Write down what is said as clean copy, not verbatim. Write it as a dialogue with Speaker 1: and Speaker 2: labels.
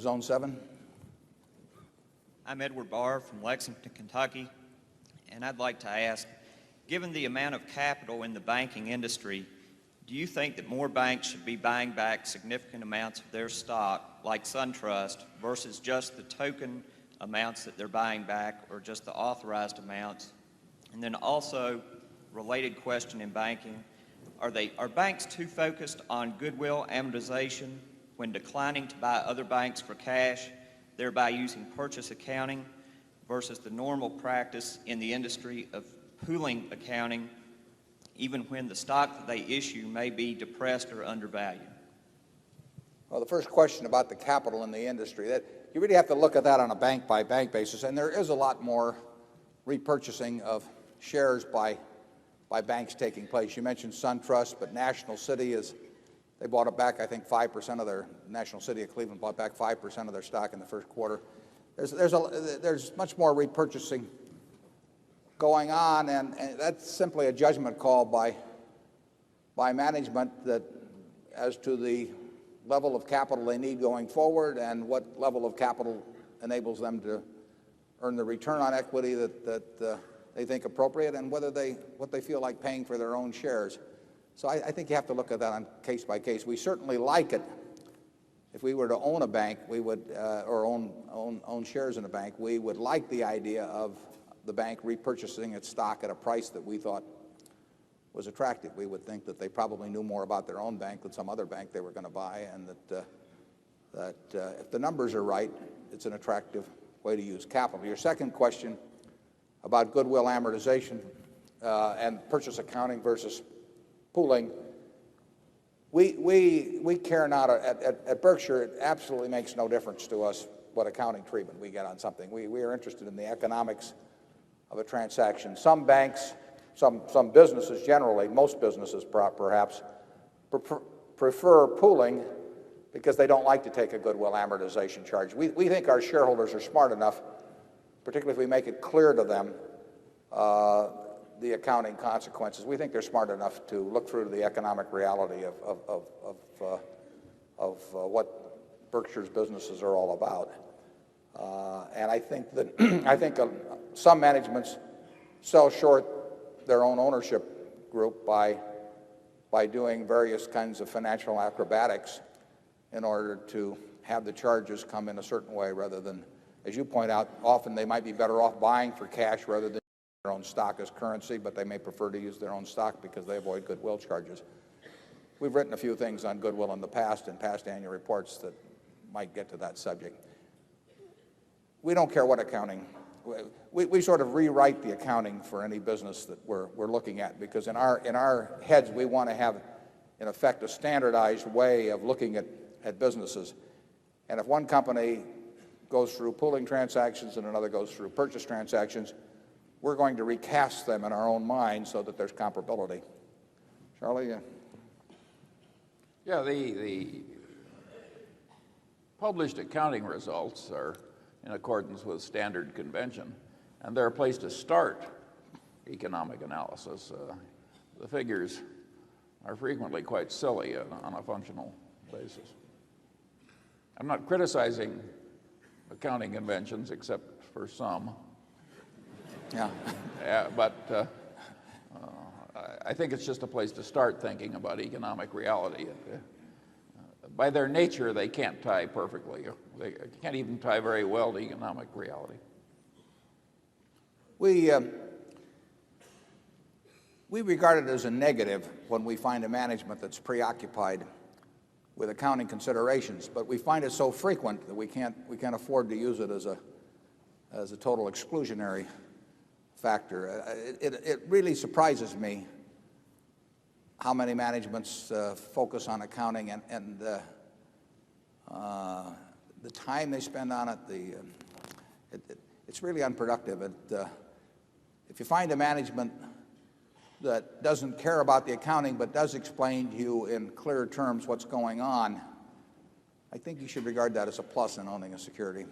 Speaker 1: Zone 7.
Speaker 2: I'm Edward Barr from Lexington, Kentucky, and I'd like to ask, given the amount of capital in the banking industry, do you think that more banks should be buying back significant amounts of their stock, like SunTrust, versus just the token amounts that they're buying back or just the authorized amounts? And then also, related question in banking, are banks too focused on goodwill amortization when declining to buy other banks for cash, thereby using purchase accounting, versus the normal practice in the industry of pooling accounting, even when the stock that they issue may be depressed or undervalued?
Speaker 1: Well, the first question about the capital in the industry, that you really have to look at that on a bank-by-bank basis, and there is a lot more repurchasing of shares by banks taking place. You mentioned SunTrust, but National City they bought it back, I think 5% of their, National City of Cleveland bought back 5% of their stock in the first quarter. There's much more repurchasing going on, and that's simply a judgment call by management that as to the level of capital they need going forward and what level of capital enables them to earn the return on equity that they think appropriate, and what they feel like paying for their own shares. So I think you have to look at that on case by case. We certainly like it. If we were to own a bank, we would, or own shares in a bank, we would like the idea of the bank repurchasing its stock at a price that we thought was attractive. We would think that they probably knew more about their own bank than some other bank they were going to buy, and that if the numbers are right, it's an attractive way to use capital. Your second question about goodwill amortization and purchase accounting versus pooling, we care not. At Berkshire, it absolutely makes no difference to us what accounting treatment we get on something. We are interested in the economics of a transaction. Some banks, some businesses generally, most businesses perhaps, prefer pooling because they don't like to take a goodwill amortization charge. We think our shareholders are smart enough, particularly if we make it clear to them the accounting consequences. We think they're smart enough to look through to the economic reality of what Berkshire's businesses are all about. And I think that some managements sell short their own ownership group by doing various kinds of financial acrobatics in order to have the charges come in a certain way rather than, as you point out, often they might be better off buying for cash rather than their own stock as currency, but they may prefer to use their own stock because they avoid goodwill charges. We've written a few things on goodwill in the past, in past annual reports, that might get to that subject. We don't care what accounting. We sort of rewrite the accounting for any business that we're looking at, because in our heads we want to have, in effect, a standardized way of looking at businesses. And if one company goes through pooling transactions and another goes through purchase transactions, we're going to recast them in our own mind so that there's comparability. Charlie?
Speaker 3: Yeah, the published accounting results are in accordance with standard convention, and they're a place to start economic analysis. The figures are frequently quite silly on a functional basis. I'm not criticizing accounting conventions except for some.
Speaker 1: Yeah.
Speaker 3: But I think it's just a place to start thinking about economic reality. By their nature, they can't tie perfectly. They can't even tie very well to economic reality.
Speaker 1: We regard it as a negative when we find a management that's preoccupied with accounting considerations, but we find it so frequent that we can't afford to use it as a total exclusionary factor. It really surprises me how many managements focus on accounting and the time they spend on it. It's really unproductive. If you find a management that doesn't care about the accounting but does explain to you in clear terms what's going on, I think you should regard that as a plus in owning a security.